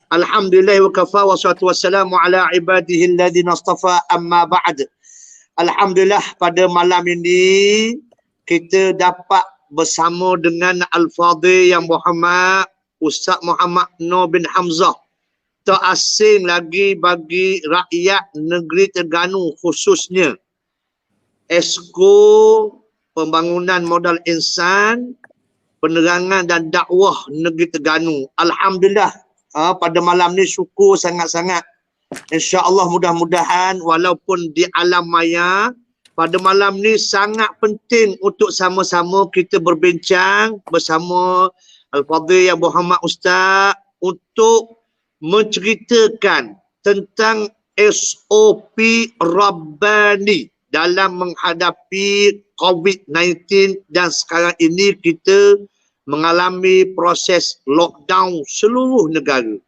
Alhamdulillah wa kafa wa salatu wassalamu ala ibadihi alladhina astafa amma ba'd. Alhamdulillah pada malam ini kita dapat bersama dengan Al-Fadhil yang Muhammad, Ustaz Muhammad Nur bin Hamzah. Tak asing lagi bagi rakyat negeri Terengganu khususnya. Esko Pembangunan Modal Insan, Penerangan dan Dakwah Negeri Terengganu. Alhamdulillah. Pada malam ni syukur sangat-sangat. InsyaAllah mudah-mudahan walaupun di alam maya, pada malam ni sangat penting untuk sama-sama kita berbincang bersama Al-Fadhil yang Muhammad Ustaz untuk menceritakan tentang SOP Rabbani dalam menghadapi COVID-19 dan sekarang ini kita mengalami proses lockdown seluruh negara.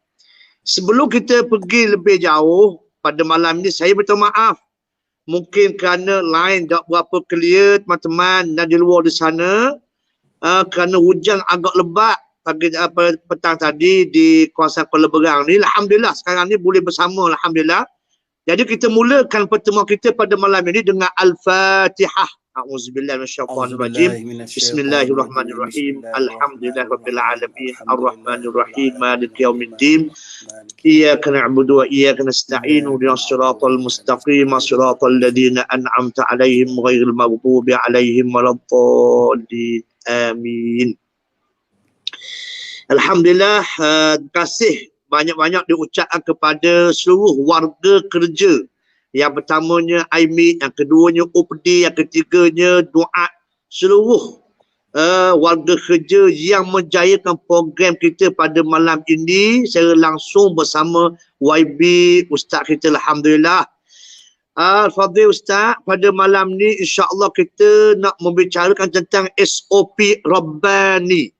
Sebelum kita pergi lebih jauh, pada malam ini saya minta maaf. Mungkin kerana line tak berapa clear teman-teman dan di luar di sana. Kerana hujan agak lebat pagi petang tadi di kawasan Kuala Berang ni. Alhamdulillah sekarang ni boleh bersama, Alhamdulillah. Jadi kita mulakan pertemuan kita pada malam ini dengan Al-Fatihah. A'udzubillahi minasyaitonirrajim. Bismillahirrahmanirrahim. Alhamdulillahirabbil alamin. Arrahmanirrahim. Maliki yaumiddin. Iyyaka na'budu wa iyyaka nasta'in. Ihdinas siratal mustaqim. Siratal ladzina an'amta 'alaihim ghairil maghdubi 'alaihim waladdallin. Amin. Alhamdulillah, terima kasih banyak-banyak diucapkan kepada seluruh warga kerja. Yang pertamanya AIMIC, yang keduanya UPD, yang ketiganya Duat. Seluruh warga kerja yang menjayakan program kita pada malam ini secara langsung bersama YB Ustaz kita, Alhamdulillah. Al-Fadhil Ustaz, pada malam ni insya-Allah kita nak membicarakan tentang SOP Rabbani.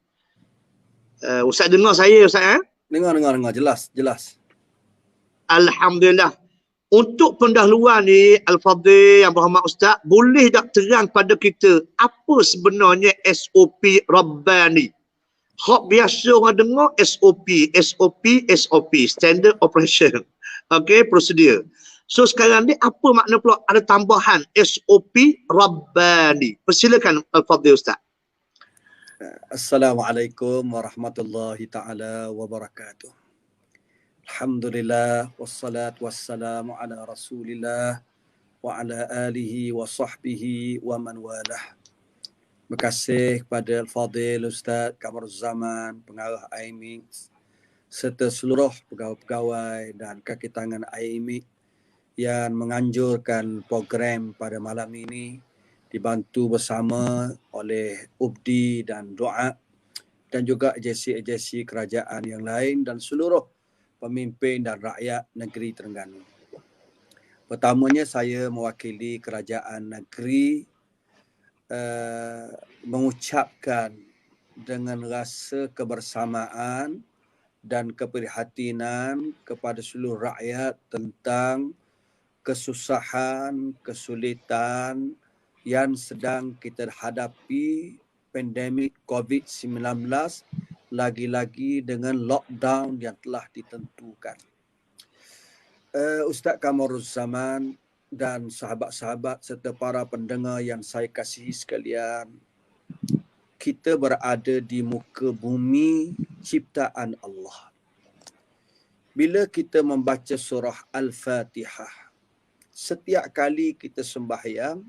Ustaz dengar saya Ustaz? Dengar. Jelas. Alhamdulillah. Untuk pendahuluan ni, Al-Fadhil yang Muhammad Ustaz, boleh tak terang pada kita apa sebenarnya SOP Rabbani? Hak biasa orang dengar SOP, Standard Operation. Okay, prosedur. So sekarang ni apa makna pula ada tambahan SOP Rabbani? Persilakan Al-Fadhil Ustaz. Assalamualaikum warahmatullahi ta'ala wabarakatuh. Alhamdulillah wassalatu wassalamu ala Rasulillah wa ala alihi wa sahbihi wa man walah. Terima kasih kepada Al-Fadhil Ustaz Kamaruzzaman, pengarah AIMIC, serta seluruh pegawai-pegawai dan kaki tangan AIMIC yang menganjurkan program pada malam ini, dibantu bersama oleh UPD dan Doa dan juga agensi-agensi kerajaan yang lain dan seluruh pemimpin dan rakyat negeri Terengganu. Pertamanya saya mewakili kerajaan negeri mengucapkan dengan rasa kebersamaan dan keprihatinan kepada seluruh rakyat tentang kesusahan, kesulitan yang sedang kita hadapi pandemik COVID-19, lagi-lagi dengan lockdown yang telah ditentukan. Ustaz Kamaruzzaman dan sahabat-sahabat serta para pendengar yang saya kasihi sekalian, kita berada di muka bumi ciptaan Allah. Bila kita membaca surah Al-Fatihah, setiap kali kita sembahyang,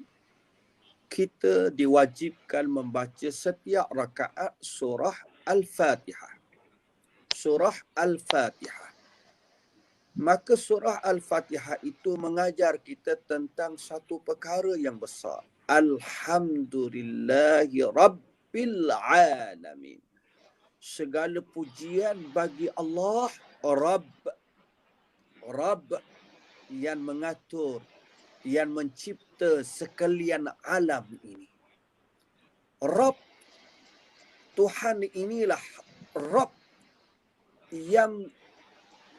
kita diwajibkan membaca setiap rakaat surah Al-Fatihah. Surah Al-Fatihah. Maka surah Al-Fatihah itu mengajar kita tentang satu perkara yang besar. Alhamdulillahi Rabbil Alamin. Segala pujian bagi Allah, Rabb yang mengatur, yang mencipta sekalian alam ini. Rabb, Tuhan inilah Rabb yang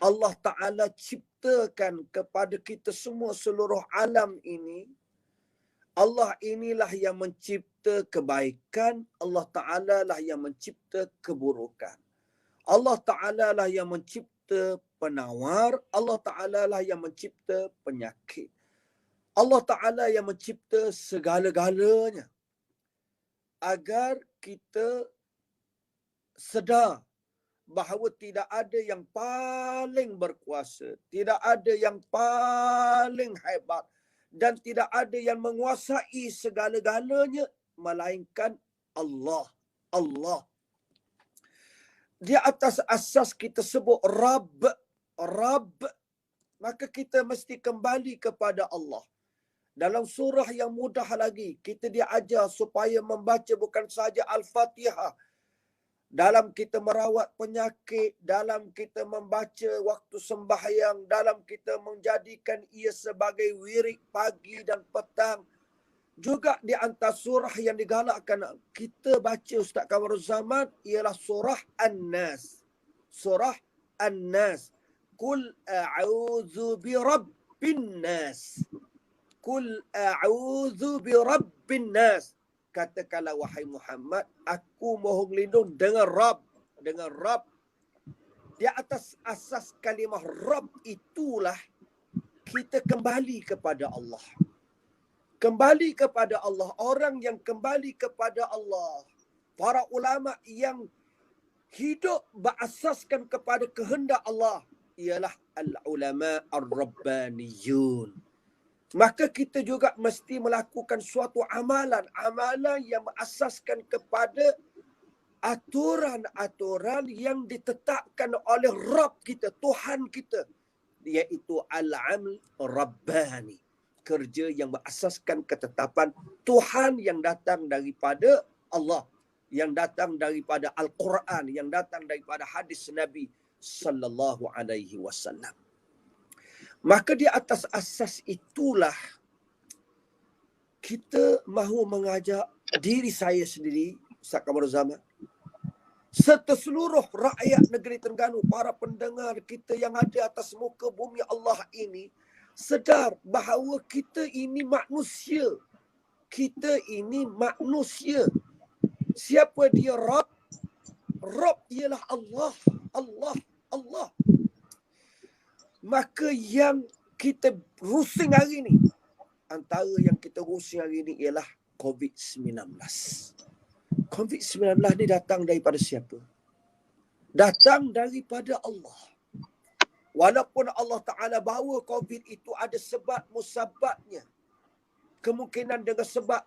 Allah Ta'ala ciptakan kepada kita semua seluruh alam ini. Allah inilah yang mencipta kebaikan, Allah Ta'ala lah yang mencipta keburukan. Allah Ta'ala lah yang mencipta mencipta penawar, Allah Ta'ala lah yang mencipta penyakit. Allah Ta'ala yang mencipta segala-galanya. Agar kita sedar bahawa tidak ada yang paling berkuasa, tidak ada yang paling hebat, dan tidak ada yang menguasai segala-galanya melainkan Allah. Allah. Di atas asas kita sebut Rabb, maka kita mesti kembali kepada Allah. Dalam surah yang mudah lagi, kita diajar supaya membaca bukan saja Al-Fatihah. Dalam kita merawat penyakit, dalam kita membaca waktu sembahyang, dalam kita menjadikan ia sebagai wirid pagi dan petang. Juga di antara surah yang digalakkan kita baca Ustaz Kamaruzzaman ialah surah An-Nas. Surah An-Nas. Qul a'udzu birabbin nas. Qul a'udzu birabbin nas. Katakanlah wahai Muhammad, aku mohon lindung dengan Rabb. Dengan Rabb. Di atas asas kalimah Rabb itulah kita kembali kepada Allah. Kembali kepada Allah. Orang yang kembali kepada Allah. Para ulama yang hidup berasaskan kepada kehendak Allah ialah al-ulama ar-rabbaniyun. Maka kita juga mesti melakukan suatu amalan yang berasaskan kepada aturan-aturan yang ditetapkan oleh Rabb kita, Tuhan kita, iaitu al-amal rabbani, kerja yang berasaskan ketetapan Tuhan yang datang daripada Allah, yang datang daripada Al-Quran, yang datang daripada hadis Nabi sallallahu alaihi wasallam. Maka di atas asas itulah kita mahu mengajak diri saya sendiri, Ustaz Kamaruzzaman, serta seluruh rakyat negeri Terengganu, para pendengar kita yang ada atas muka bumi Allah ini, sedar bahawa kita ini manusia. Kita ini manusia. Siapa dia Rabb? Rabb ialah Allah. Allah. Allah. Maka yang kita rusing hari ini, antara yang kita rusing hari ini ialah COVID-19. COVID-19 ni datang daripada siapa? Datang daripada Allah. Walaupun Allah Ta'ala bahawa COVID itu ada sebab musababnya. Kemungkinan dengan sebab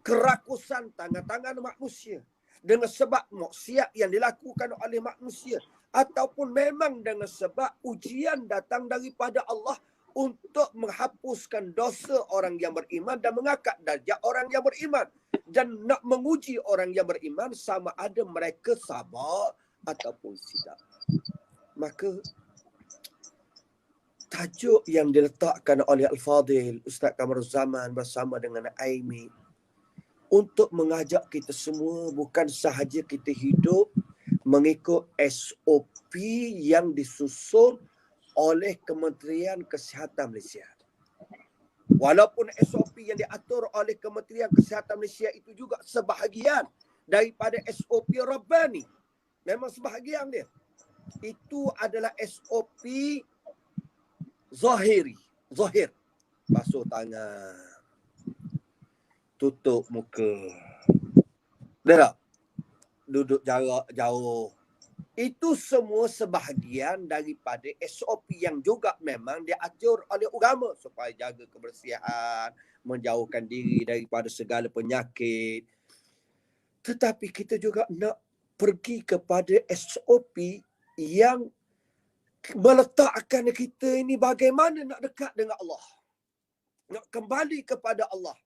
kerakusan tangan-tangan manusia. Dengan sebab maksiat yang dilakukan oleh manusia. Ataupun memang dengan sebab ujian datang daripada Allah untuk menghapuskan dosa orang yang beriman dan mengangkat darjat orang yang beriman. Dan nak menguji orang yang beriman sama ada mereka sabar ataupun tidak. Maka tajuk yang diletakkan oleh Al-Fadhil Ustaz Kamaruzzaman bersama dengan Aimi untuk mengajak kita semua bukan sahaja kita hidup mengikut SOP yang disusun oleh Kementerian Kesihatan Malaysia. Walaupun SOP yang diatur oleh Kementerian Kesihatan Malaysia itu juga sebahagian daripada SOP Rabbani. Memang sebahagian dia. Itu adalah SOP zahir. Basuh tangan. Tutup muka. Dah tak? Duduk jarak jauh. Itu semua sebahagian daripada SOP yang juga memang diatur oleh agama supaya jaga kebersihan, menjauhkan diri daripada segala penyakit. Tetapi kita juga nak pergi kepada SOP yang meletakkan kita ini bagaimana nak dekat dengan Allah. Nak kembali kepada Allah.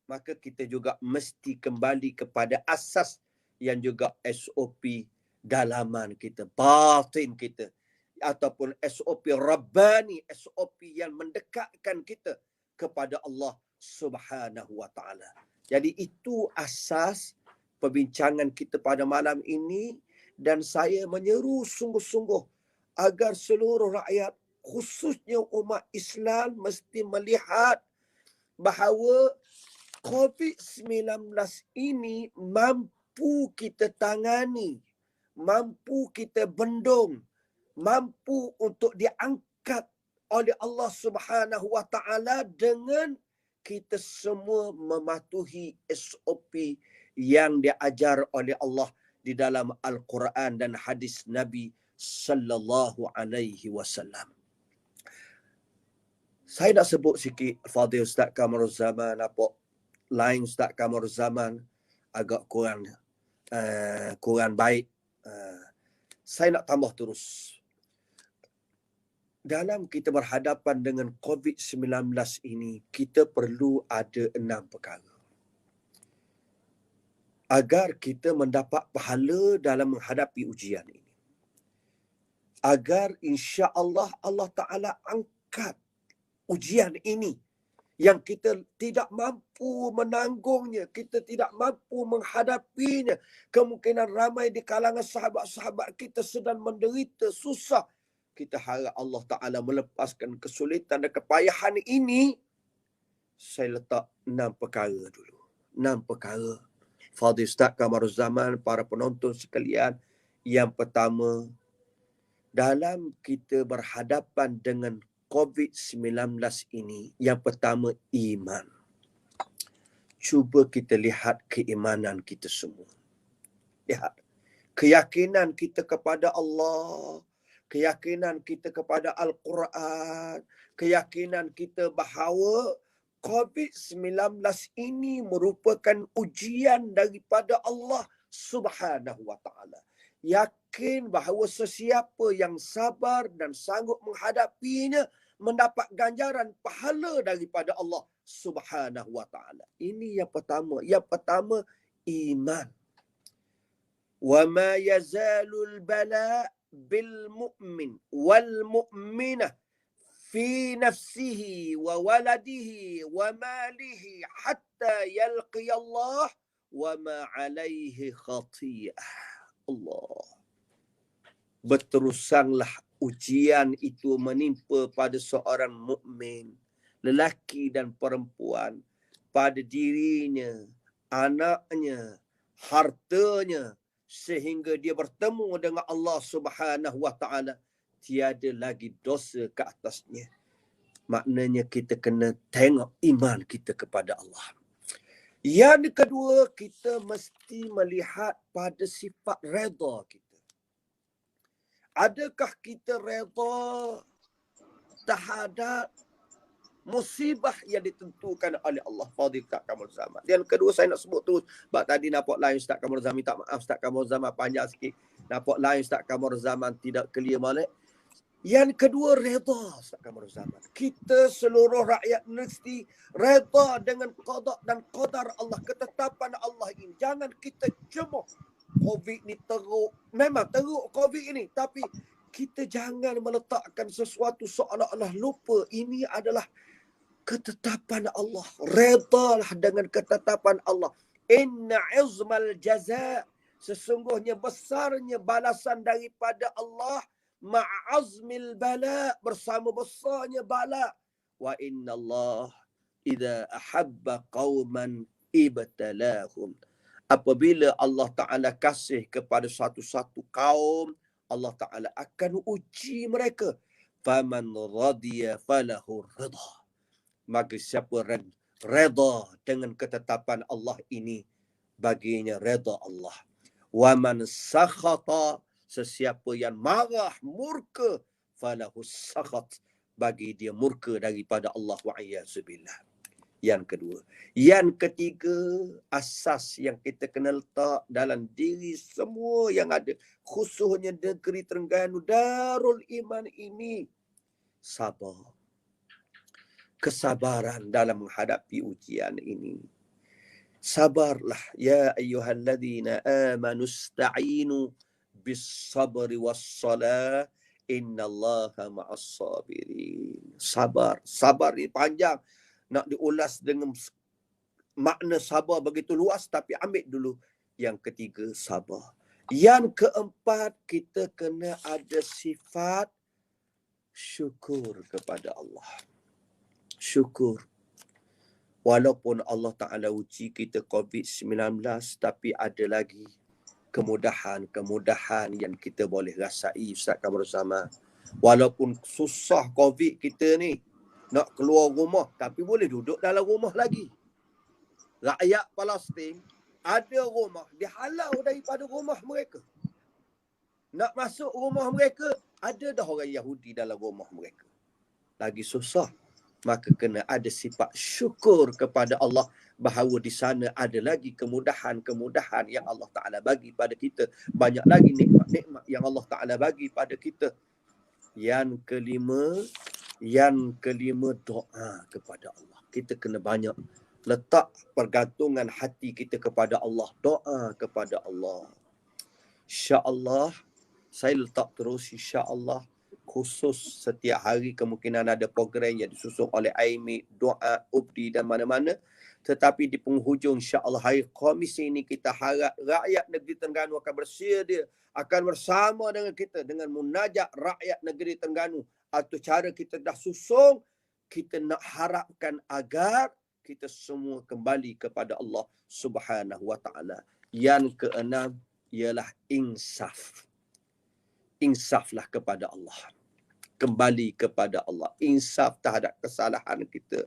Maka kita juga mesti kembali kepada asas yang juga SOP dalaman kita, batin kita. Ataupun SOP Rabbani, SOP yang mendekatkan kita kepada Allah Subhanahu wa ta'ala. Jadi itu asas perbincangan kita pada malam ini. Dan saya menyeru sungguh-sungguh agar seluruh rakyat, khususnya umat Islam, mesti melihat bahawa COVID-19 ini mampu kita tangani, mampu kita bendung mampu untuk diangkat oleh Allah Subhanahu wa taala dengan kita semua mematuhi SOP yang diajar oleh Allah di dalam Al-Quran dan hadis Nabi sallallahu alaihi wasallam. Saya nak sebut sikit Fadil Ustaz Kamaruzzaman, apa lain Ustaz Kamaruzzaman agak kurang baik. Saya nak tambah terus. Dalam kita berhadapan dengan COVID-19 ini, kita perlu ada 6 perkara. Agar kita mendapat pahala dalam menghadapi ujian ini. Agar insya-Allah Allah Ta'ala angkat ujian ini yang kita tidak mampu menanggungnya, kita tidak mampu menghadapinya. Kemungkinan ramai di kalangan sahabat-sahabat kita sedang menderita, susah. Kita harap Allah Ta'ala melepaskan kesulitan dan kepayahan ini. Saya letak 6 perkara dulu. 6 perkara. Fadil Ustaz Kamaruzzaman, para penonton sekalian. Yang pertama, dalam kita berhadapan dengan COVID-19 ini, yang pertama iman. Cuba kita lihat keimanan kita semua. Lihat. Keyakinan kita kepada Allah. Keyakinan kita kepada Al-Quran, keyakinan kita bahawa COVID-19 ini merupakan ujian daripada Allah Subhanahu wa taala. Yakin bahawa sesiapa yang sabar dan sanggup menghadapinya mendapat ganjaran pahala daripada Allah Subhanahu wa taala. Ini yang pertama. Yang pertama iman. Wa ma yazalul bala bil mu'min wal mu'minah fi nafsihi wa waladihi wa malihi hatta yalqi Allah wa ma alaihi khati'ah. Allah. Berterusanglah ujian itu menimpa pada seorang mukmin, lelaki dan perempuan, pada dirinya, anaknya, hartanya, sehingga dia bertemu dengan Allah Subhanahu wa taala, tiada lagi dosa ke atasnya. Maknanya kita kena tengok iman kita kepada Allah. Yang kedua, kita mesti melihat pada sifat redha kita. Adakah kita redha terhadap musibah yang ditentukan oleh Allah? Fadil Ustaz Kamaruzzaman. Yang kedua saya nak sebut terus. Sebab tadi nampak lain Ustaz Kamaruzzaman. Minta maaf Ustaz Kamaruzzaman panjang sikit. Nampak lain Ustaz Kamaruzzaman tidak clear balik. Yang kedua redha Ustaz Kamaruzzaman. Kita seluruh rakyat mesti redha dengan qada dan qadar Allah. Ketetapan Allah ini. Jangan kita cemoh. COVID ni teruk. Memang teruk COVID ini. Tapi kita jangan meletakkan sesuatu seolah-olah lupa. Ini adalah ketetapan Allah. Redalah dengan ketetapan Allah. Inna izmal jaza. Sesungguhnya besarnya balasan daripada Allah. Ma'azmil bala. Bersama besarnya bala. Wa inna Allah idza ahabba qauman ibtalahum. Apabila Allah Ta'ala kasih kepada satu-satu kaum, Allah Ta'ala akan uji mereka. Faman radiya falahu ridha. Maka siapa redha dengan ketetapan Allah ini, baginya redha Allah. Wa man sakhata, sesiapa yang marah, murka, falahu sakhat, bagi dia murka daripada Allah wa'iyyazubillah. Yang kedua. Yang ketiga, asas yang kita kena letak dalam diri semua yang ada, khususnya negeri Terengganu Darul Iman ini, sabar. Kesabaran dalam menghadapi ujian ini. Sabarlah ya ayyuhalladzina amanu ista'inu bis-sabri was-salah innallaha ma'as-sabirin. Sabar. Sabar ni panjang. Nak diulas dengan makna sabar begitu luas, tapi ambil dulu yang ketiga, sabar. Yang keempat, kita kena ada sifat syukur kepada Allah. Syukur. Walaupun Allah Ta'ala uji kita COVID-19, tapi ada lagi kemudahan yang kita boleh rasai Ustaz Kamrul Samad. Walaupun susah COVID kita ni, nak keluar rumah, tapi boleh duduk dalam rumah lagi. Rakyat Palestin ada rumah, dihalau daripada rumah mereka. Nak masuk rumah mereka, ada dah orang Yahudi dalam rumah mereka. Lagi susah. Maka kena ada sifat syukur kepada Allah bahawa di sana ada lagi kemudahan-kemudahan yang Allah Ta'ala bagi pada kita. Banyak lagi nikmat-nikmat yang Allah Ta'ala bagi pada kita. Yang kelima doa kepada Allah. Kita kena banyak letak pergantungan hati kita kepada Allah. Doa kepada Allah. InsyaAllah, saya letak terus insyaAllah khusus setiap hari kemungkinan ada program yang disusun oleh AIMIC, doa, ubdi dan mana-mana. Tetapi di penghujung insya-Allah hari Khamis ini kita harap rakyat negeri Terengganu akan bersedia, akan bersama dengan kita dengan munajat rakyat negeri Terengganu. Atau cara kita dah susun, kita nak harapkan agar kita semua kembali kepada Allah Subhanahu wa taala. Yang keenam ialah insaf. Insaflah kepada Allah. Kembali kepada Allah. Insaf terhadap kesalahan kita.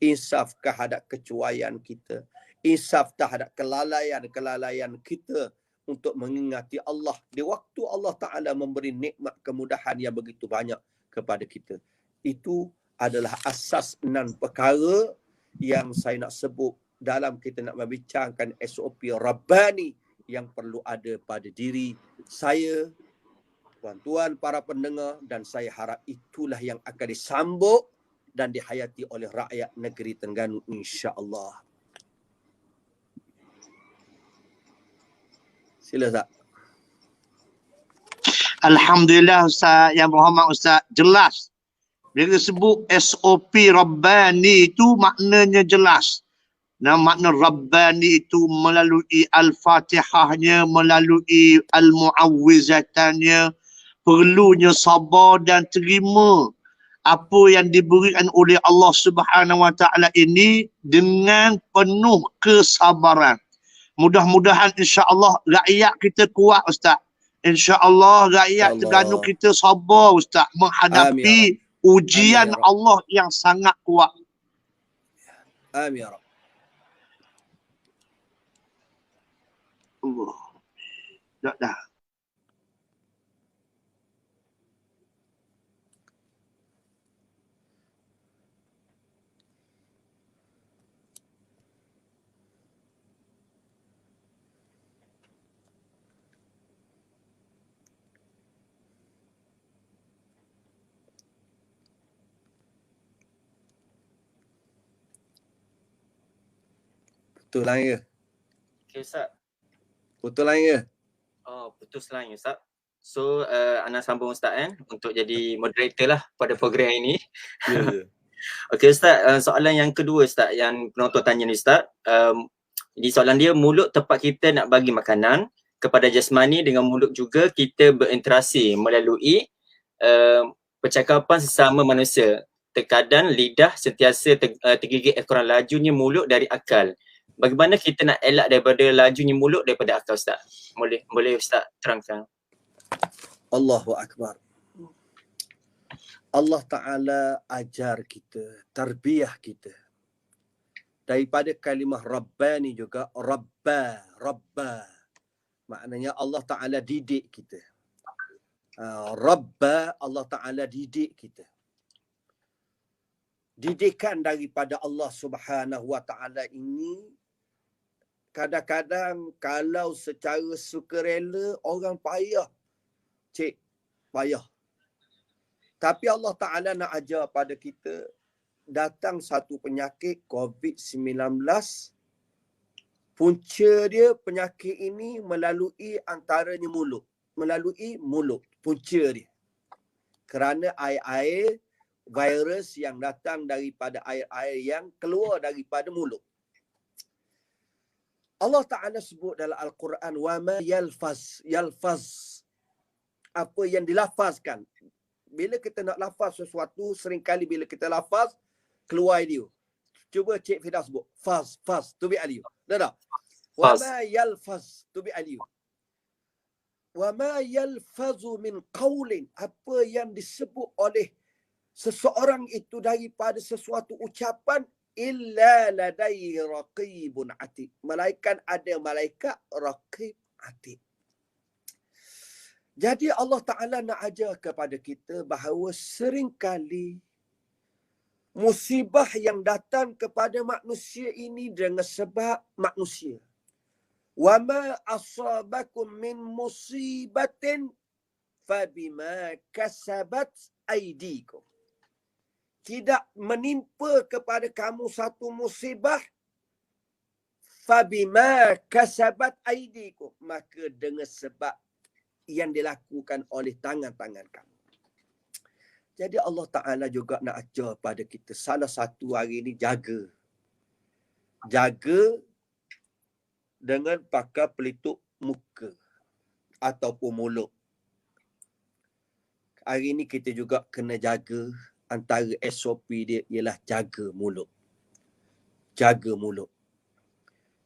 Insaf terhadap kecuaian kita. Insaf terhadap kelalaian kita untuk mengingati Allah. Di waktu Allah Ta'ala memberi nikmat kemudahan yang begitu banyak kepada kita. Itu adalah asas 6 perkara yang saya nak sebut dalam kita nak membincangkan SOP Rabbani yang perlu ada pada diri saya, tuan-tuan para pendengar, dan saya harap itulah yang akan disambut dan dihayati oleh rakyat negeri Terengganu insya-Allah. Sila Ustaz. Alhamdulillah Ustaz yang Muhammad Ustaz, jelas. Bila sebut SOP Rabbani itu maknanya jelas. Nah, makna Rabbani itu melalui Al-Fatihahnya, melalui Al-Mu'awwizatannya, perlunya sabar dan terima apa yang diberikan oleh Allah Subhanahu wa taala ini dengan penuh kesabaran. Mudah-mudahan insya-Allah rakyat kita kuat Ustaz. Insya-Allah rakyat Terengganu kita sabar Ustaz menghadapi ujian Allah yang sangat kuat. Amin ya Rabb. Allah. Dah. Putus lain ke? Okay Ustaz. Putus lain ke? Oh, putus lain Ustaz. So, Ana sambung Ustaz untuk jadi moderator lah pada program ini. Ya. Okay Ustaz, soalan yang kedua Ustaz yang penonton tanya ni Ustaz. Jadi soalan dia, mulut tempat kita nak bagi makanan kepada jasmani, dengan mulut juga kita berinteraksi melalui percakapan sesama manusia. Terkadang lidah sentiasa tergigit ekoran lajunya mulut dari akal. Bagaimana kita nak elak daripada lajunya mulut daripada akal Ustaz? Boleh Ustaz terangkan? Allahu Akbar. Allah Ta'ala ajar kita, tarbiyah kita. Daripada kalimah Rabbani juga, Rabba. Maknanya Allah Ta'ala didik kita. Rabba, Allah Ta'ala didik kita. Didikan daripada Allah Subhanahu wa Ta'ala ini kadang-kadang kalau secara sukarela orang payah. Payah. Tapi Allah Ta'ala nak ajar pada kita, datang satu penyakit COVID-19, punca dia penyakit ini melalui antaranya mulut. Melalui mulut, punca dia. Kerana air-air virus yang datang daripada air-air yang keluar daripada mulut. Allah Ta'ala sebut dalam Al-Quran, وَمَا يَلْفَظْ. Apa yang dilafazkan. Bila kita nak lafaz sesuatu, seringkali bila kita lafaz, keluar dia. Cuba Cik Fidah sebut. Faz. Tubi aliyu. Dah tak? وَمَا يَلْفَظْ. Tubi aliyu. wa ma yalfazu min qaulin, apa yang disebut oleh seseorang itu daripada sesuatu ucapan, illa ladai raqibun atid, malaikat ada malaikat raqib atid. Jadi Allah Ta'ala nak ajar kepada kita bahawa seringkali musibah yang datang kepada manusia ini dengan sebab manusia. Wa ma asabakum min musibatin fabima kasabat aydikum. Tidak menimpa kepada kamu satu musibah fabima kasabat aydikum, maka dengan sebab yang dilakukan oleh tangan-tangan kamu. Jadi Allah Ta'ala juga nak ajar pada kita, salah satu hari ini jaga. Jaga dengan pakai pelitup muka ataupun mulut. Hari ini kita juga kena jaga, antara SOP dia ialah jaga mulut. Jaga mulut.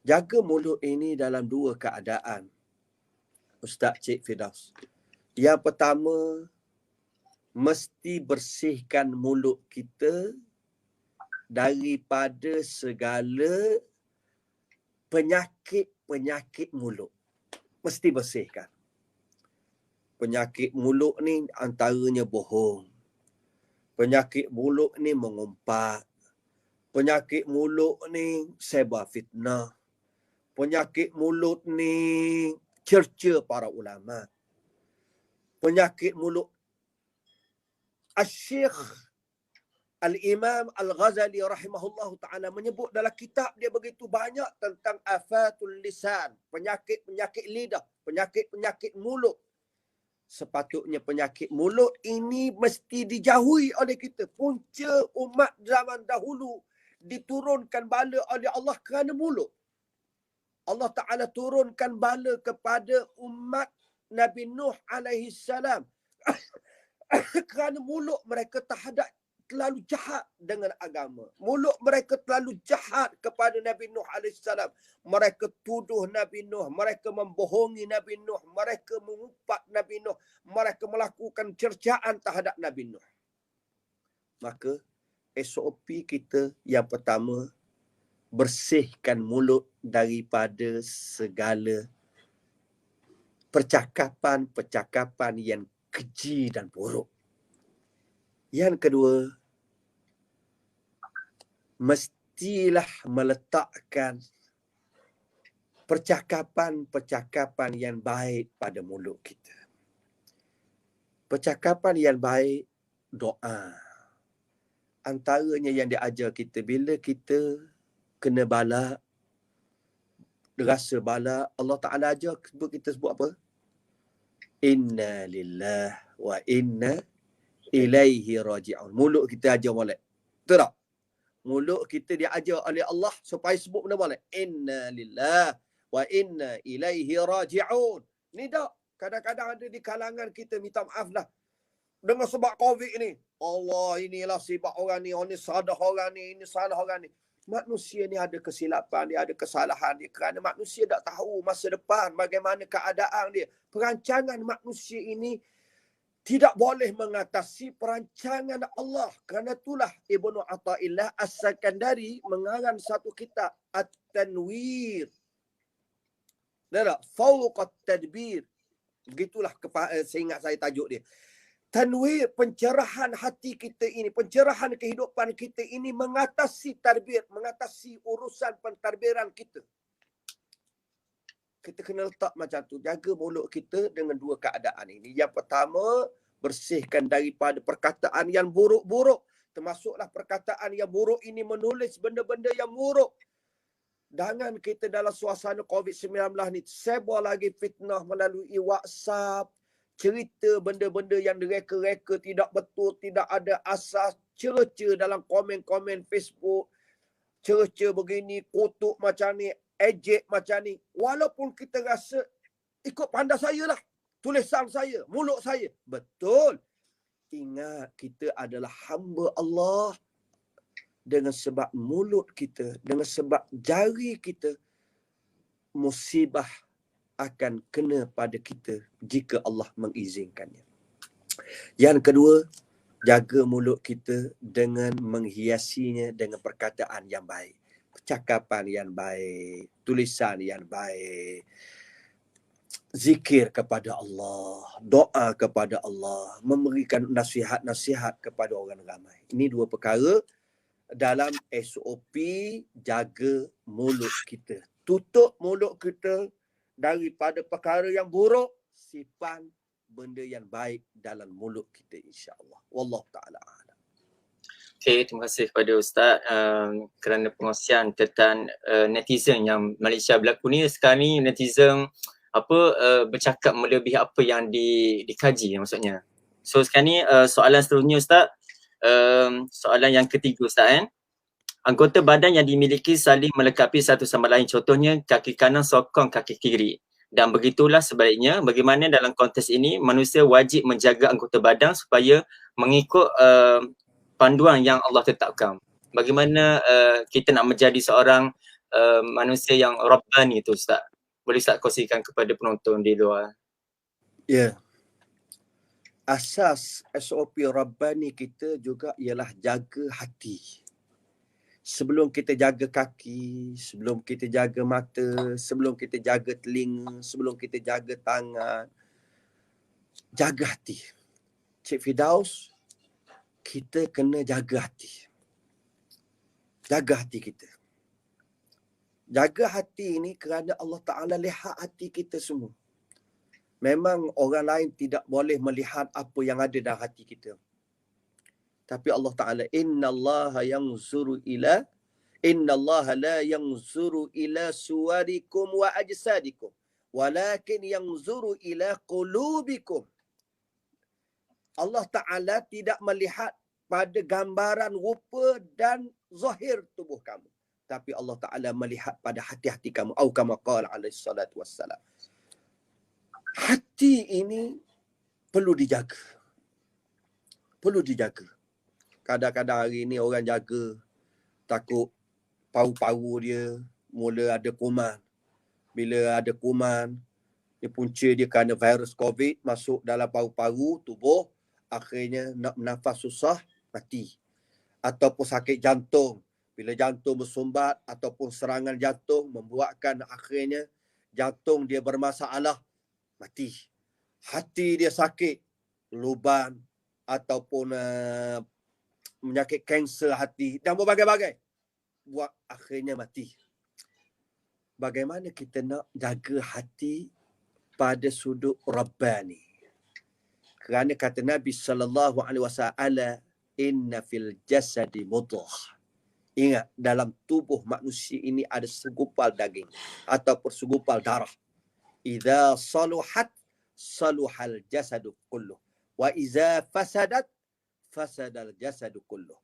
Jaga mulut ini dalam dua keadaan, Ustaz Cik Firdaus. Yang pertama, mesti bersihkan mulut kita daripada segala penyakit mulut. Mesti bersihkan. Penyakit mulut ni antaranya bohong. Penyakit mulut ni mengumpat. Penyakit mulut ni sebar fitnah. Penyakit mulut ni cerca para ulama. Penyakit mulut. Al-Syekh Al-Imam Al-Ghazali rahimahullah ta'ala menyebut dalam kitab dia begitu banyak tentang afatul lisan, penyakit lidah, penyakit mulut. Sepatutnya penyakit mulut ini mesti dijauhi oleh kita. Punca umat zaman dahulu diturunkan bala oleh Allah kerana mulut. Allah Ta'ala turunkan bala kepada umat Nabi Nuh alaihi salam kerana mulut mereka terlalu jahat dengan agama. Mulut mereka terlalu jahat kepada Nabi Nuh AS. Mereka tuduh Nabi Nuh. Mereka membohongi Nabi Nuh. Mereka mengumpat Nabi Nuh. Mereka melakukan cercaan terhadap Nabi Nuh. Maka SOP kita yang pertama, bersihkan mulut daripada segala percakapan-percakapan yang keji dan buruk. Yang kedua, mestilah meletakkan percakapan-percakapan yang baik pada mulut kita. Percakapan yang baik, doa. Antaranya yang diajar kita, bila kita kena bala, rasa bala, Allah Ta'ala ajar kita sebut apa? Inna lillah wa inna ilaihi raji'un. Mulut kita ajar molek. Betul tak? Mulut kita diajar oleh Allah supaya sebut benda molek. Inna lillah wa inna ilaihi raji'un. Ni tak? Kadang-kadang ada di kalangan kita, minta maaf lah, dengan sebab COVID ni, Allah, inilah sifat orang ni, ini salah orang ni, ini salah orang ni. Manusia ni ada kesilapan, dia ada kesalahan dia, kerana manusia tak tahu masa depan bagaimana keadaan dia. Perancangan manusia ini tidak boleh mengatasi perancangan Allah. Kerana itulah Ibnu Athaillah As-Sakandari mengarang satu kitab, At-Tanwir. Tak? Fawqa Tadbir. Begitulah saya ingat saya tajuk dia. Tanwir, pencerahan hati kita ini, pencerahan kehidupan kita ini, mengatasi tadbir, mengatasi urusan pentadbiran kita. Kita kena letak macam tu. Jaga mulut kita dengan dua keadaan ini. Yang pertama, bersihkan daripada perkataan yang buruk-buruk. Termasuklah perkataan yang buruk ini menulis benda-benda yang buruk. Jangan kita dalam suasana COVID-19 ni sebar lagi fitnah melalui WhatsApp. Cerita benda-benda yang direka-reka tidak betul, tidak ada asas. Cerca dalam komen-komen Facebook. Cerca begini, kutuk macam ni, ejek macam ni. Walaupun kita rasa ikut pandai saya lah, tulisan saya, mulut saya. Betul. Ingat, kita adalah hamba Allah. Dengan sebab mulut kita, dengan sebab jari kita, musibah akan kena pada kita jika Allah mengizinkannya. Yang kedua, jaga mulut kita dengan menghiasinya dengan perkataan yang baik, percakapan yang baik, tulisan yang baik, zikir kepada Allah, doa kepada Allah, memberikan nasihat-nasihat kepada orang ramai. Ini dua perkara dalam SOP jaga mulut kita. Tutup mulut kita daripada perkara yang buruk, simpan benda yang baik dalam mulut kita, insya-Allah. Wallahu taala a'lam. Okay, terima kasih kepada Ustaz kerana pengkongsian tentang netizen yang Malaysia berlaku ni. Sekarang ni netizen bercakap melebihi apa yang dikaji maksudnya. So sekarang ni soalan seterusnya Ustaz, soalan yang ketiga Ustaz kan. Anggota badan yang dimiliki saling melengkapi satu sama lain. Contohnya kaki kanan sokong kaki kiri. Dan begitulah sebaliknya. Bagaimana dalam konteks ini manusia wajib menjaga anggota badan supaya mengikut panduan yang Allah tetapkan. Bagaimana kita nak menjadi seorang manusia yang Rabbani tu Ustaz? Boleh Ustaz kongsikan kepada penonton di luar? Ya. Asas SOP Rabbani kita juga ialah jaga hati. Sebelum kita jaga kaki, sebelum kita jaga mata, sebelum kita jaga telinga, sebelum kita jaga tangan, jaga hati. Cik Firdaus, kita kena jaga hati. Jaga hati kita. Jaga hati ini kerana Allah Ta'ala lihat hati kita semua. Memang orang lain tidak boleh melihat apa yang ada dalam hati kita. Tapi Allah Ta'ala, Inna Allah la yanzuru ila suwarikum wa ajsadikum, walakin yanzuru ila qulubikum. Allah Ta'ala tidak melihat pada gambaran rupa dan zahir tubuh kamu. Tapi Allah Ta'ala melihat pada hati-hati kamu. Atau kama qala alaihi salatu wassalam. Hati ini perlu dijaga. Perlu dijaga. Kadang-kadang hari ni orang jaga, takut paru-paru dia mula ada kuman. Bila ada kuman, dia punca dia kerana virus COVID masuk dalam paru-paru tubuh, akhirnya nak bernafas susah, mati. Ataupun sakit jantung. Bila jantung bersumbat ataupun serangan jantung membuatkan akhirnya jantung dia bermasalah, mati. Hati dia sakit, luban ataupun penyakit kanser hati dan berbagai-bagai, buat akhirnya mati. Bagaimana kita nak jaga hati pada sudut Rabbani? Kerana kata Nabi SAW, inna fil jasadi mudghah. Ingat, dalam tubuh manusia ini ada segumpal daging ataupun segumpal darah. Idza saluhat saluhal jasadu kulluh, wa idza fasadat fasadal jasadu kulluh.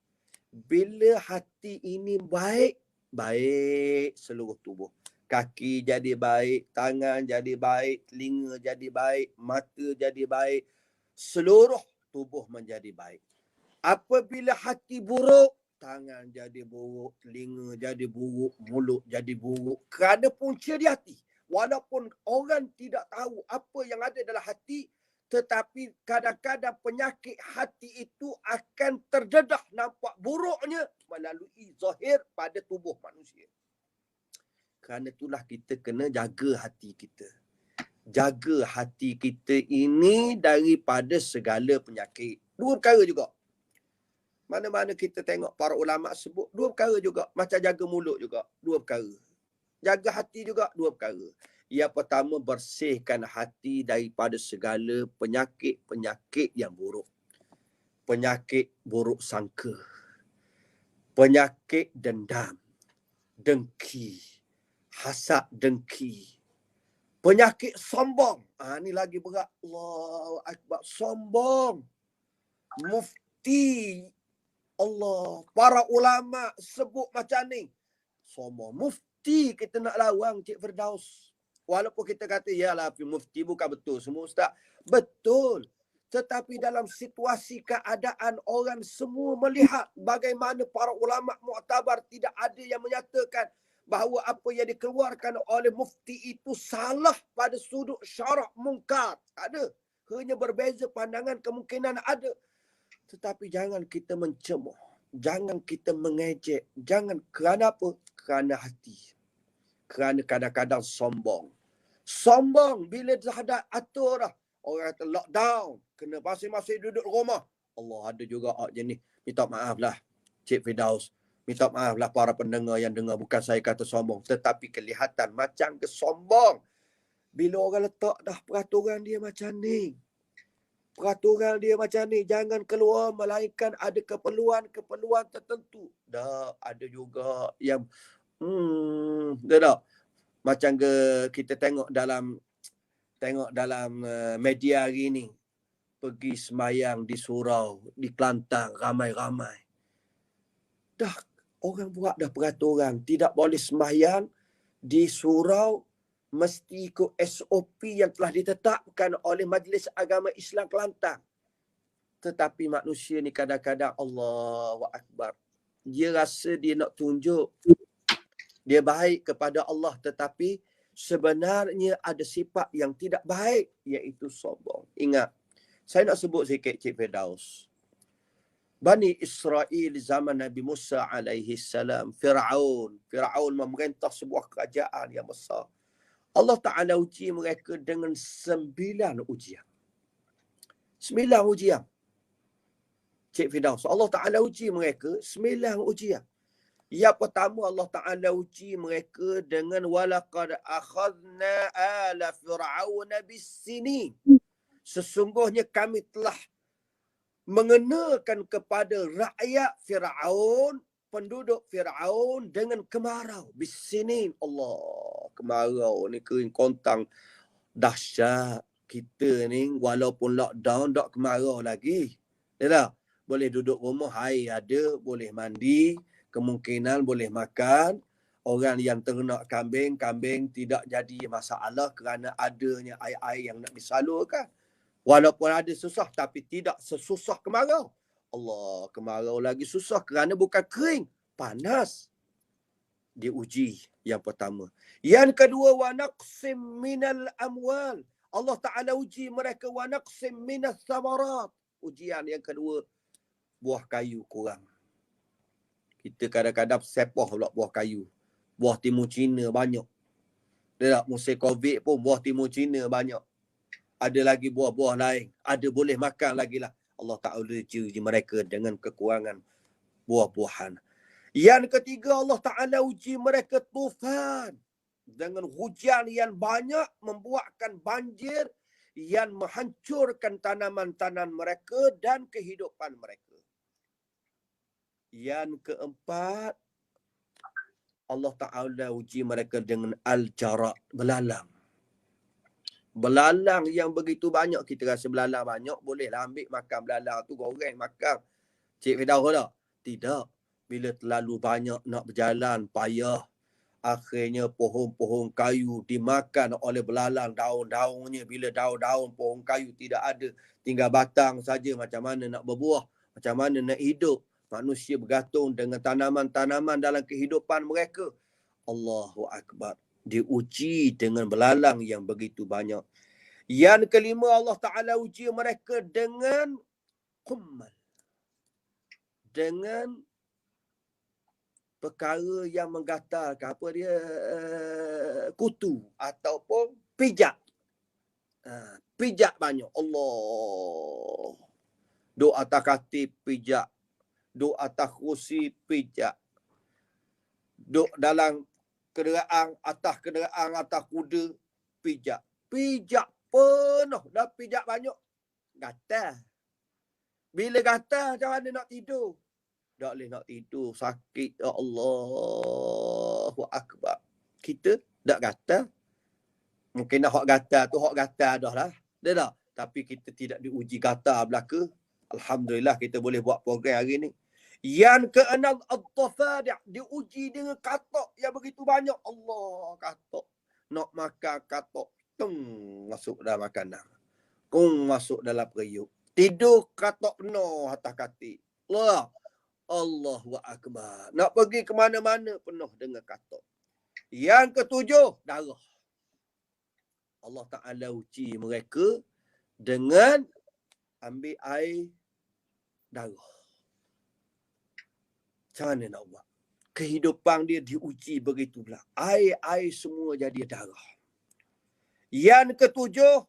Bila hati ini baik, baik seluruh tubuh. Kaki jadi baik, tangan jadi baik, telinga jadi baik, mata jadi baik, seluruh tubuh menjadi baik. Apabila hati buruk, tangan jadi buruk, telinga jadi buruk, mulut jadi buruk. Kerana punca di hati. Walaupun orang tidak tahu apa yang ada dalam hati, tetapi kadang-kadang penyakit hati itu akan terdedah nampak buruknya melalui zahir pada tubuh manusia. Kerana itulah kita kena jaga hati kita. Jaga hati kita ini daripada segala penyakit. Dua perkara juga. Mana-mana kita tengok para ulama sebut, dua perkara juga. Macam jaga mulut juga, dua perkara. Jaga hati juga, dua perkara. Yang pertama, bersihkan hati daripada segala penyakit-penyakit yang buruk. Penyakit buruk sangka. Penyakit dendam. Dengki. Hasad dengki. Penyakit sombong. Ini lagi berat. Allahu Akbar. Sombong. Mufti Allah. Para ulama sebut macam ni. Sombong. Mufti kita nak lawan Cik Firdaus. Walaupun kita kata, yalah mufti bukan betul semua Ustaz. Betul. Tetapi dalam situasi keadaan orang semua melihat bagaimana para ulama muktabar tidak ada yang menyatakan bahawa apa yang dikeluarkan oleh mufti itu salah pada sudut syarak mungkar. Ada. Hanya berbeza pandangan, kemungkinan ada. Tetapi jangan kita mencemuh. Jangan kita mengejek. Jangan. Kerana apa? Kerana hati. Kerana kadang-kadang sombong. Sombong bila dah ada atur dah. Orang kata lockdown. Kena masing-masing duduk rumah. Allah, ada juga jenis. Minta maaf lah Cik Firdaus. Minta maaf lah para pendengar yang dengar. Bukan saya kata sombong. Tetapi kelihatan macam kesombong. Bila orang letak dah peraturan dia macam ni. Peraturan dia macam ni. Jangan keluar melainkan ada keperluan tertentu. Dah ada juga yang dah tak? Macam kita tengok dalam media hari ni. Pergi semayang di surau, di Kelantan, ramai-ramai. Dah orang buat dah peraturan. Tidak boleh semayang di surau, mesti ikut SOP yang telah ditetapkan oleh Majlis Agama Islam Kelantan. Tetapi manusia ni kadang-kadang Allahu Akbar. Dia rasa dia nak tunjuk dia baik kepada Allah, tetapi sebenarnya ada sifat yang tidak baik, iaitu sombong. Ingat, saya nak sebut sikit Cik Firdaus. Bani Israel zaman Nabi Musa alaihi salam, Fir'aun memerintah sebuah kerajaan yang besar. Allah Ta'ala uji mereka dengan 9 ujian. 9 ujian. Cik Firdaus, Allah Ta'ala uji mereka 9 ujian. Yang pertama, Allah Ta'ala uji mereka dengan walaqad akhadna ala fir'auna bis-sinin. Sesungguhnya kami telah mengenakan kepada rakyat Fir'aun, penduduk Fir'aun dengan kemarau. Bis-sinin. Allah, kemarau ni kering kontang. Dahsyat. Kita ni walaupun lockdown, tak kemarau lagi. Ya tak? Boleh duduk rumah, air ada, boleh mandi. Kemungkinan boleh makan. Orang yang ternak kambing tidak jadi masalah kerana adanya air-air yang nak disalurkan. Walaupun ada susah, tapi tidak sesusah kemarau. Allah, kemarau lagi susah kerana bukan kering, panas. Diuji yang pertama. Yang kedua, wa naqsim minal amwal. Allah Ta'ala uji mereka wa naqsim minas samarat. Ujian yang kedua, buah kayu kurang. Kita kadang-kadang sepah pula buah kayu. Buah timun Cina banyak. Tak, musim Covid pun buah timun Cina banyak. Ada lagi buah-buah lain. Ada boleh makan lagi lah. Allah Ta'ala uji mereka dengan kekurangan buah-buahan. Yang ketiga, Allah Ta'ala uji mereka tufan. Dengan hujan yang banyak membuatkan banjir yang menghancurkan tanaman-tanaman mereka dan kehidupan mereka. Yang keempat, Allah Ta'ala uji mereka dengan al-jara', belalang. Belalang yang begitu banyak. Kita rasa belalang banyak, bolehlah ambil makan belalang tu, goreng makan. Cik Firdaus tak? Tidak. Bila terlalu banyak nak berjalan, payah. Akhirnya pohon-pohon kayu dimakan oleh belalang, daun-daunnya. Bila daun-daun pohon kayu tidak ada, tinggal batang saja, macam mana nak berbuah, macam mana nak hidup. Manusia bergantung dengan tanaman-tanaman dalam kehidupan mereka. Allahu Akbar. Diuji dengan belalang yang begitu banyak. Yang kelima, Allah Ta'ala uji mereka dengan kummal. Dengan perkara yang menggatalkan, apa dia, kutu ataupun pijak. Pijak banyak. Allah. Duk atas katil pijak. Duk atas kursi pijak. Duk dalam kenderaan, atas kuda pijak. Pijak penuh. Dah pijak banyak. Gatal. Bila gatal, macam mana nak tidur? Tak boleh nak tidur. Sakit. Ya Allahu Akbar. Kita tak gatal. Mungkin nak hak gatal tu, hak gatal dah lah. Dia tak? Tapi kita tidak diuji gatal belaka. Alhamdulillah kita boleh buat program hari ni. Yang keenam, at-tafadi'. Diuji dengan katok yang begitu banyak. Allah, katok. Nak makan katok. Tung, masuk dalam makanan. Kung, masuk dalam periuk. Tidur katok penuh atas katil. Allah. Allahu Akbar. Nak pergi ke mana-mana penuh dengan katok. Yang ketujuh, darah. Allah Ta'ala uji mereka dengan ambil air darah. Macam mana nak buat? Kehidupan dia diuji begitu pula. Air semua jadi darah. Yang ketujuh,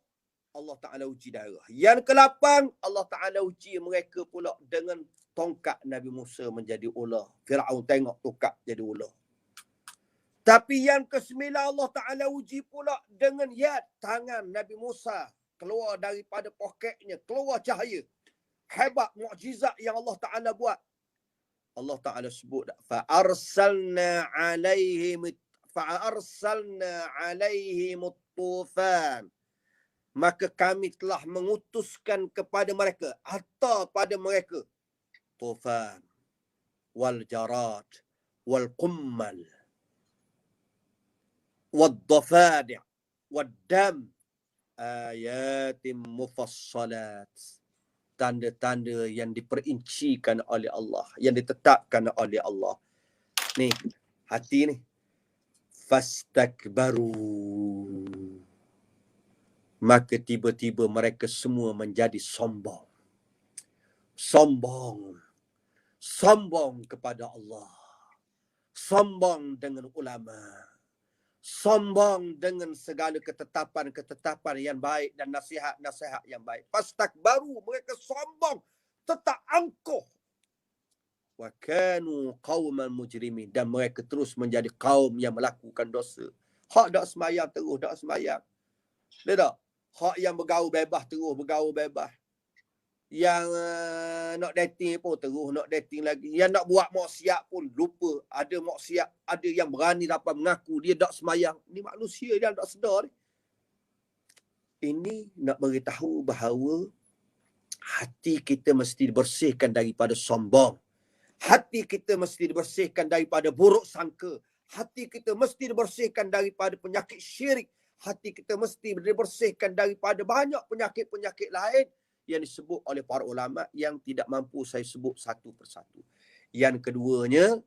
Allah Ta'ala uji darah. Yang ke-8, Allah Ta'ala uji mereka pula dengan tongkat Nabi Musa menjadi ular. Fir'aun tengok tongkat jadi ular. Tapi yang ke-9, Allah Ta'ala uji pula dengan yad, tangan Nabi Musa keluar daripada poketnya, keluar cahaya. Hebat mukjizat yang Allah Ta'ala buat. Allah Ta'ala sebut, fa'arsalna alaihim tufan. Maka kami telah mengutuskan kepada mereka, atau pada mereka, tufan, wal jarad, wal qummal, wal dafadi' wal dam, ayatim mufassalat. Tanda-tanda yang diperincikan oleh Allah, yang ditetapkan oleh Allah. Ni, hati ni. Fastakbaru. Maka tiba-tiba mereka semua menjadi sombong. Sombong. Sombong kepada Allah. Sombong dengan ulama. Sombong dengan segala ketetapan-ketetapan yang baik dan nasihat-nasihat yang baik. Fastakbaru, mereka sombong, tetap angkuh. Wa kanu qauman mujrimin, dan mereka terus menjadi kaum yang melakukan dosa. Hak dak sembahyang terus dak sembahyang. Dia tak? Hak yang bergaul bebas terus bergaul bebas. Yang nak dating pun terus nak dating lagi. Yang nak buat maksiat pun lupa. Ada maksiat, ada yang berani dapat mengaku dia tak semayang. Ni manusia dia tak sedar ni. Ini nak beritahu bahawa hati kita mesti dibersihkan daripada sombong. Hati kita mesti dibersihkan daripada buruk sangka. Hati kita mesti dibersihkan daripada penyakit syirik. Hati kita mesti dibersihkan daripada banyak penyakit-penyakit lain yang disebut oleh para ulama yang tidak mampu saya sebut satu persatu. Yang keduanya,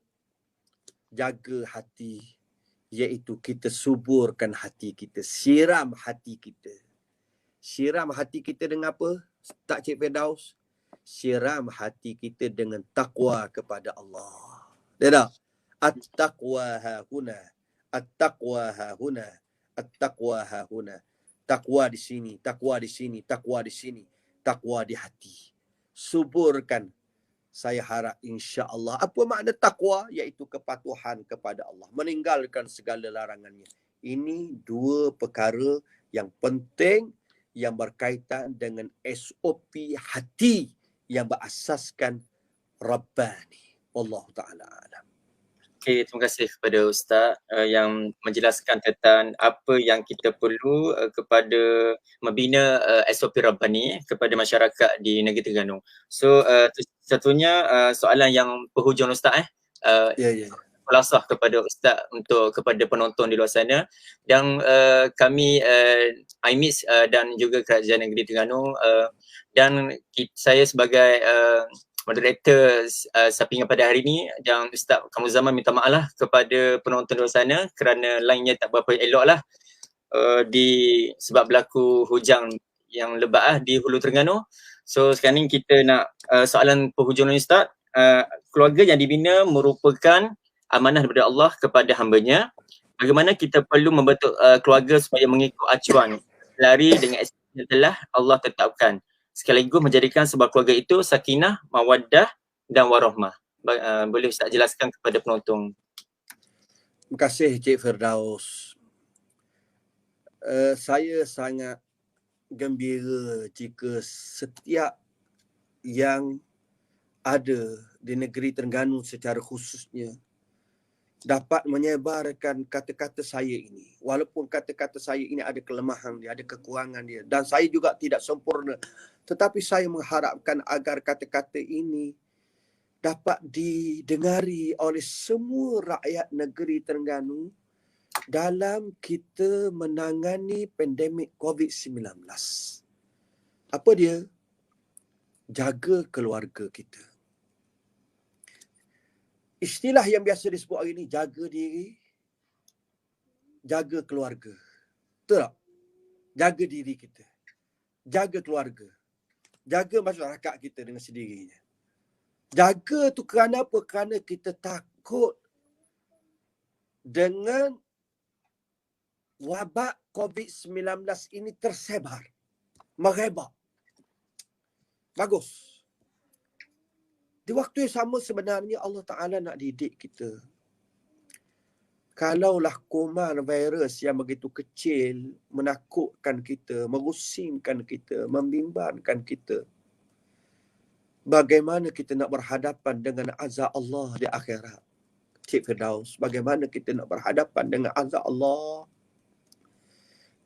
jaga hati, iaitu kita suburkan hati kita, siram hati kita. Siram hati kita dengan apa? Tak Cik Firdaus? Siram hati kita dengan takwa kepada Allah. Dia tak? At-taqwa hahuna, at-taqwa hahuna, at-taqwa hahuna. Takwa di sini, takwa di sini, takwa di sini. Takwa di hati. Suburkan. Saya harap insya-Allah. Apa makna takwa? Iaitu kepatuhan kepada Allah. Meninggalkan segala larangannya. Ini dua perkara yang penting yang berkaitan dengan SOP hati yang berasaskan Rabbani. Wallahu ta'ala alam. Okay, terima kasih kepada Ustaz yang menjelaskan tentang apa yang kita perlu kepada membina SOP Rabbani kepada masyarakat di negeri Terengganu. So, satunya soalan yang penghujung Ustaz Khulasah kepada Ustaz untuk kepada penonton di luar sana. Dan kami IMIS dan juga Kerajaan Negeri Terengganu dan saya sebagai moderator sampingan pada hari ini, dan Ustaz Kamuzaman minta maaf lah kepada penonton di luar sana kerana line-nya tak berapa elok lah sebab berlaku hujan yang lebat di Hulu Terengganu. So sekarang ni kita nak soalan penghujung Ustaz. Keluarga yang dibina merupakan amanah daripada Allah kepada hamba-Nya. Bagaimana kita perlu membentuk keluarga supaya mengikut acuan lari dengan SOP yang telah Allah tetapkan, sekaligus menjadikan sebuah keluarga itu sakinah, mawaddah dan warahmah. Boleh Ustaz jelaskan kepada penonton? Terima kasih Cik Firdaus. Saya sangat gembira jika setiap yang ada di negeri Terengganu secara khususnya dapat menyebarkan kata-kata saya ini. Walaupun kata-kata saya ini ada kelemahan dia, ada kekurangan dia. Dan saya juga tidak sempurna. Tetapi saya mengharapkan agar kata-kata ini dapat didengari oleh semua rakyat negeri Terengganu dalam kita menangani pandemik COVID-19. Apa dia? Jaga keluarga kita. Istilah yang biasa disebut hari ini, jaga diri, jaga keluarga. Betul tak? Jaga diri kita. Jaga keluarga. Jaga masyarakat kita dengan sendirinya. Jaga tu kerana apa? Kerana kita takut dengan wabak COVID-19 ini tersebar, merebak. Bagus. Di waktu yang sama sebenarnya Allah Ta'ala nak didik kita. Kalaulah kuman virus yang begitu kecil menakutkan kita, merusingkan kita, membimbangkan kita, bagaimana kita nak berhadapan dengan azab Allah di akhirat? Cik Firdaus, bagaimana kita nak berhadapan dengan azab Allah?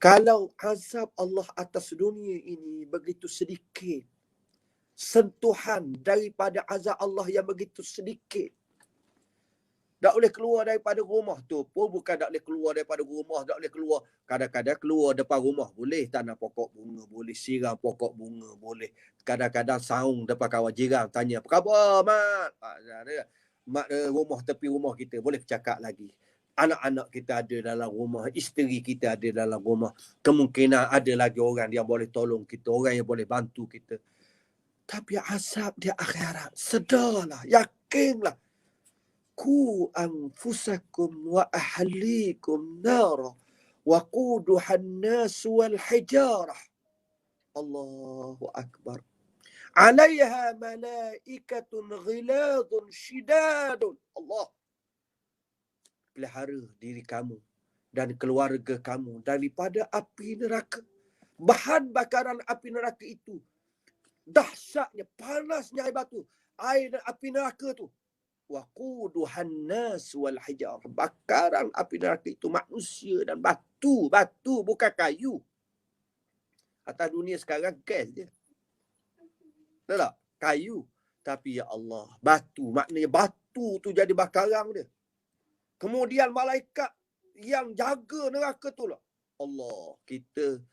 Kalau azab Allah atas dunia ini begitu sedikit, sentuhan daripada azab Allah yang begitu sedikit, tak boleh keluar daripada rumah tu pun bukan tak boleh keluar daripada rumah, tak boleh keluar. Kadang-kadang keluar depan rumah boleh, tanam pokok bunga boleh, siram pokok bunga boleh. Kadang-kadang saung depan kawan jiran tanya, apa khabar mat? Mak rumah tepi rumah kita boleh bercakap lagi. Anak-anak kita ada dalam rumah, isteri kita ada dalam rumah. Kemungkinan ada lagi orang yang boleh tolong kita, orang yang boleh bantu kita. Tapi azab di akhirat, sedarlah, yakinlah. Ku anfusakum wa ahlikum nara wa quduha an-nas wal hijarah. Allahu akbar. 'Alaiha malaikatun ghiladun shidadun. Allah. Pelihara diri kamu dan keluarga kamu daripada api neraka. Bahan bakaran api neraka itu dahsyatnya, panasnya air batu, air api neraka tu. Waquduhan nas wal hijar. Bakaran api neraka itu manusia dan batu. Batu bukan kayu. Atas dunia sekarang gas je. Betul tak? Kayu. Tapi ya Allah, batu. Maknanya batu tu jadi bakaran dia. Kemudian malaikat yang jaga neraka tu lah. Allah, kita,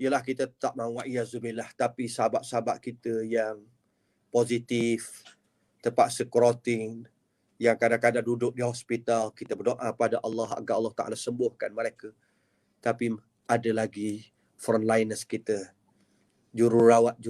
ialah kita tak mahu wa'iyyazubillah. Tapi sahabat-sahabat kita yang positif, terpaksa quarantine, yang kadang-kadang duduk di hospital, kita berdoa pada Allah agar Allah Ta'ala sembuhkan mereka. Tapi ada lagi frontliners kita, jururawat,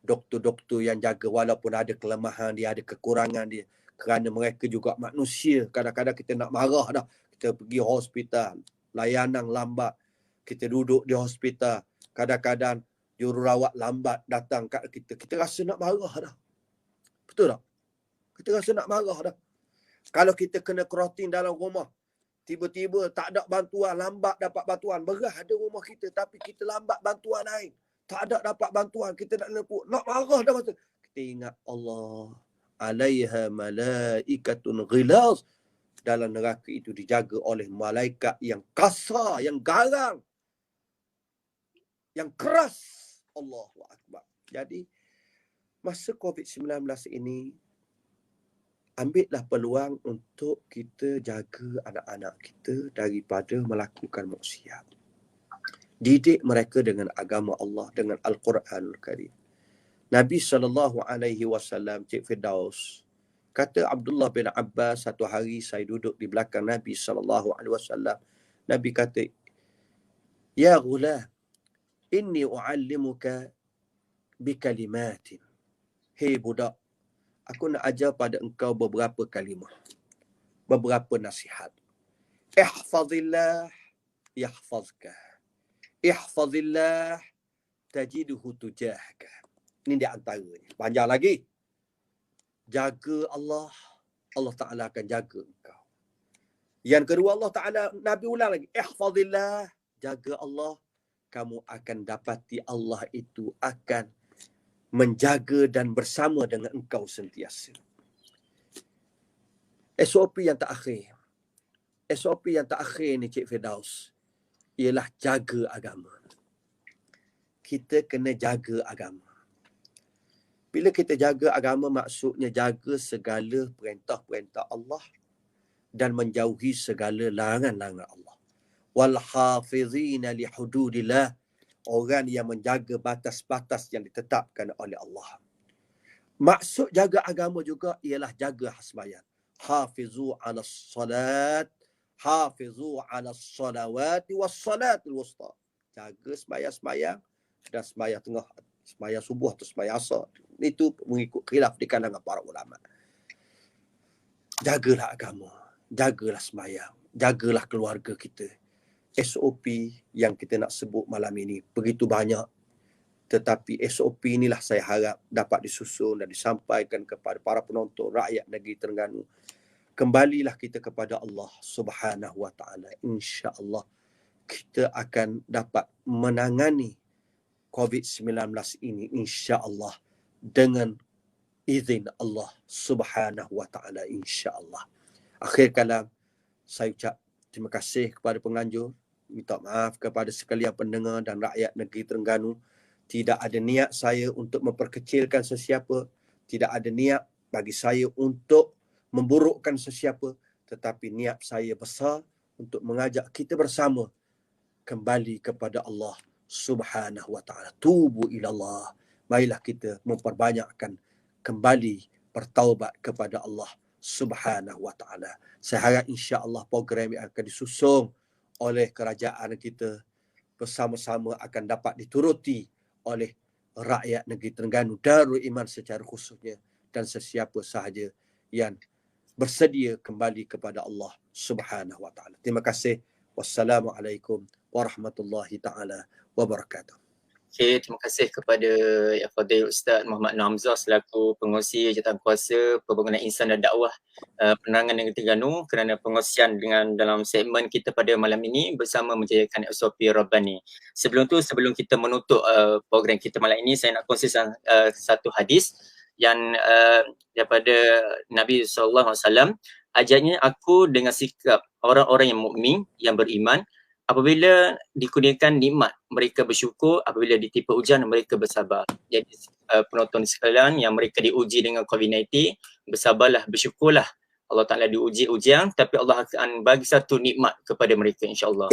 doktor-doktor yang jaga walaupun ada kelemahan dia, ada kekurangan dia. Kerana mereka juga manusia. Kadang-kadang kita nak marah dah. Kita pergi hospital, layanan lambat. Kita duduk di hospital, kadang-kadang jururawat lambat datang kat kita. Kita rasa nak marah dah. Betul tak? Kita rasa nak marah dah. Kalau kita kena quarantine dalam rumah, tiba-tiba tak ada bantuan, lambat dapat bantuan. Berah ada rumah kita, tapi kita lambat bantuan lain. Tak ada dapat bantuan, kita nak marah dah masa. Kita ingat Allah. Alaiha malaikatun ghilaz. Dalam neraka itu dijaga oleh malaikat yang kasar, yang garang, yang keras. Allahu Akbar. Jadi, masa COVID-19 ini, ambillah peluang untuk kita jaga anak-anak kita daripada melakukan maksiat. Didik mereka dengan agama Allah, dengan Al-Quranul Karim. Nabi SAW, Cik Firdaus, kata Abdullah bin Abbas, satu hari saya duduk di belakang Nabi SAW. Nabi kata, Ya ghulam, inni u'allimuka bikalimatin. Hei budak, aku nak ajar pada engkau beberapa kalimah, beberapa nasihat. Ihfazillah yahfazka. Ihfazillah tajiduhu tujahka. Ini di antaranya. Panjang lagi. Jaga Allah, Allah Ta'ala akan jaga engkau. Yang kedua, Allah Ta'ala, Nabi ulang lagi. Ihfazillah, jaga Allah, kamu akan dapati Allah itu akan menjaga dan bersama dengan engkau sentiasa. SOP yang terakhir. SOP yang terakhir ni Cik Firdaus, ialah jaga agama. Kita kena jaga agama. Bila kita jaga agama, maksudnya jaga segala perintah-perintah Allah dan menjauhi segala larangan-larangan Allah. Wal hafizina li hududillah. Orang yang menjaga batas-batas yang ditetapkan oleh Allah. Maksud jaga agama juga ialah jaga hasbayan. Hafizu ala salat Hafizu 'alas salawati was salatul wusta. Jaga sembahyang-sembahyang dan sembahyang tengah, sembahyang subuh atau sembahyang asar. Itu mengikut khilaf di kalangan para ulama. Jagalah agama, jagalah sembahyang, jagalah keluarga kita. SOP yang kita nak sebut malam ini begitu banyak, tetapi SOP inilah saya harap dapat disusun dan disampaikan kepada para penonton, rakyat negeri Terengganu. Kembalilah kita kepada Allah Subhanahu wa taala. Insya-Allah kita akan dapat menangani COVID-19 ini insya-Allah dengan izin Allah Subhanahu wa taala, insya-Allah. Akhir kalam, saya ucap terima kasih kepada penganjur, minta maaf kepada sekalian pendengar dan rakyat negeri Terengganu. Tidak ada niat saya untuk memperkecilkan sesiapa, tidak ada niat bagi saya untuk memburukkan sesiapa, tetapi niat saya besar untuk mengajak kita bersama kembali kepada Allah Subhanahu wa taala. Tubu ilallah. Marilah kita memperbanyakkan kembali bertaubat kepada Allah Subhanahu wa taala. Saya harap insya-Allah program yang akan disusun oleh kerajaan kita bersama-sama akan dapat dituruti oleh rakyat negeri Terengganu, Darul Iman secara khususnya, dan sesiapa sahaja yang bersedia kembali kepada Allah Subhanahu wa taala. Terima kasih. Wassalamualaikum warahmatullahi taala wabarakatuh. Okay, terima kasih kepada Yang Fadil Ustaz Muhammad Nur Hamzah selaku pengerusi Jawatankuasa Pembangunan Insan dan Dakwah Penerangan Negeri Terengganu kerana pengongsian dengan dalam segmen kita pada malam ini bersama menjayakan SOP Rabbani. Sebelum tu, sebelum kita menutup program kita malam ini, saya nak kongsikan satu hadis yang daripada Nabi SAW. Ajarnya, aku dengan sikap orang-orang yang mukmin, yang beriman, apabila dikurniakan nikmat, mereka bersyukur. Apabila ditimpa ujian, mereka bersabar. Jadi penonton sekalian yang mereka diuji dengan COVID-19, bersabarlah, bersyukurlah. Allah Ta'ala diuji ujian, tapi Allah akan bagi satu nikmat kepada mereka, insyaAllah.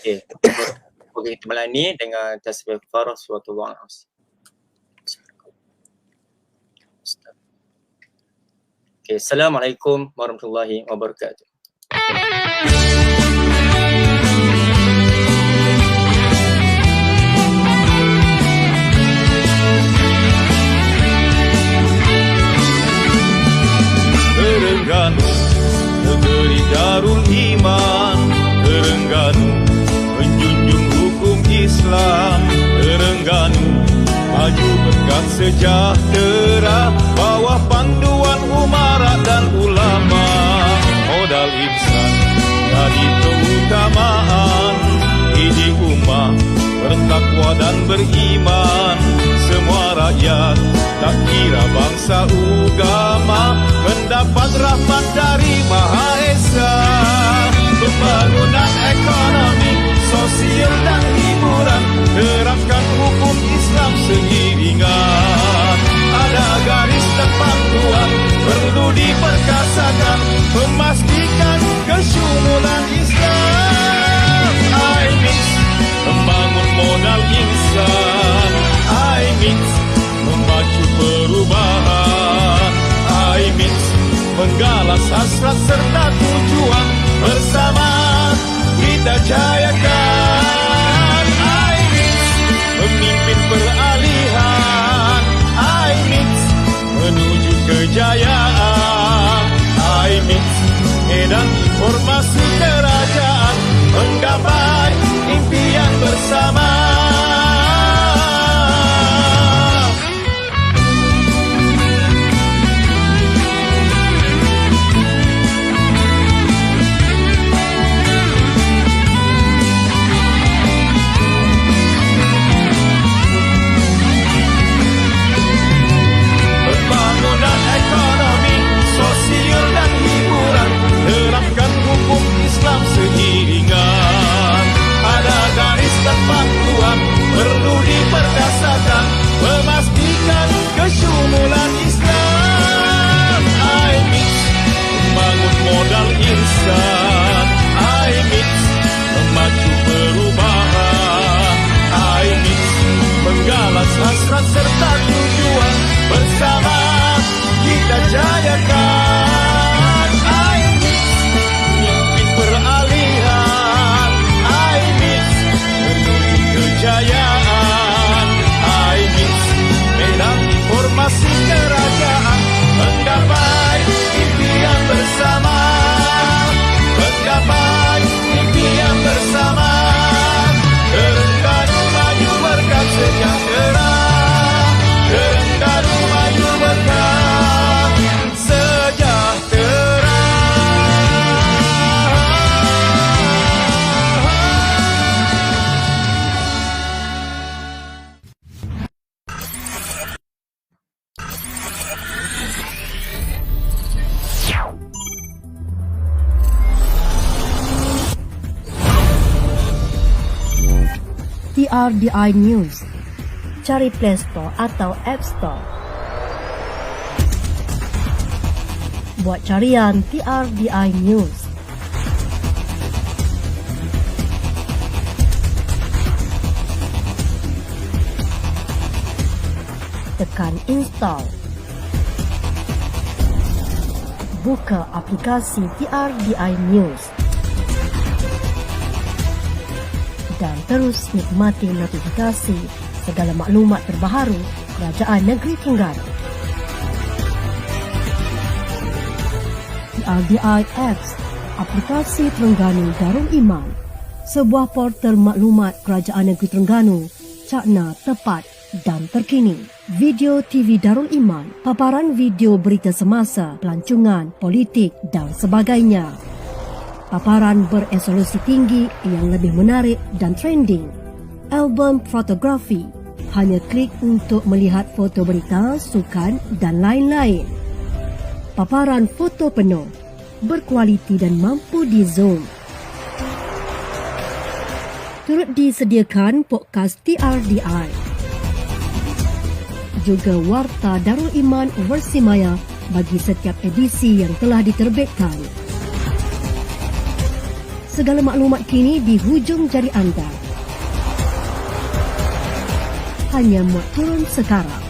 Okay. Program kita malam ini dengan tasbih farah suratullah al-As. Okay. Assalamualaikum warahmatullahi wabarakatuh. Terengganu, negeri Darul Iman. Terengganu, menjunjung hukum Islam. Terengganu, maju berkat sejahtera, bawah panduan umara dan ulama. Modal insan jadi keutamaan, ini ummah bertakwa dan beriman. Semua rakyat, tak kira bangsa agama, mendapat rahmat dari Maha Esa. Pembangunan ekonomi, sosial dan hiburan, terapkan hukum Islam seiringan. Ada garis terpanduan, perlu diperkasakan, memastikan kesyumulan Islam. IMIX membangun modal insan, IMIX memacu perubahan, IMIX menggalas hasrat serta tujuan, bersama kita jayakan. IMIX memimpin peralihan, IMIX menuju kejayaan. IMIX medan informasi kerajaan, menggapai impian bersama. Pembangunan ekonomi, sosial dan hiburan, terapkan hukum Islam seiringan. Ada garis terpandu TRDI News. Cari Play Store atau App Store. Buat carian TRDI News. Tekan install. Buka aplikasi TRDI News. Dan terus nikmati notifikasi segala maklumat terbaru Kerajaan Negeri Terengganu. TRDI Apps, aplikasi Terengganu Darul Iman, sebuah portal maklumat Kerajaan Negeri Terengganu, cakna, tepat dan terkini. Video TV Darul Iman, paparan video berita semasa, pelancongan, politik dan sebagainya. Paparan beresolusi tinggi yang lebih menarik dan trending. Album fotografi, hanya klik untuk melihat foto berita, sukan dan lain-lain. Paparan foto penuh, berkualiti dan mampu di zoom. Turut disediakan podcast TRDI. Juga Warta Darul Iman versi maya bagi setiap edisi yang telah diterbitkan. Segala maklumat kini di hujung jari anda. Hanya muat turun sekarang.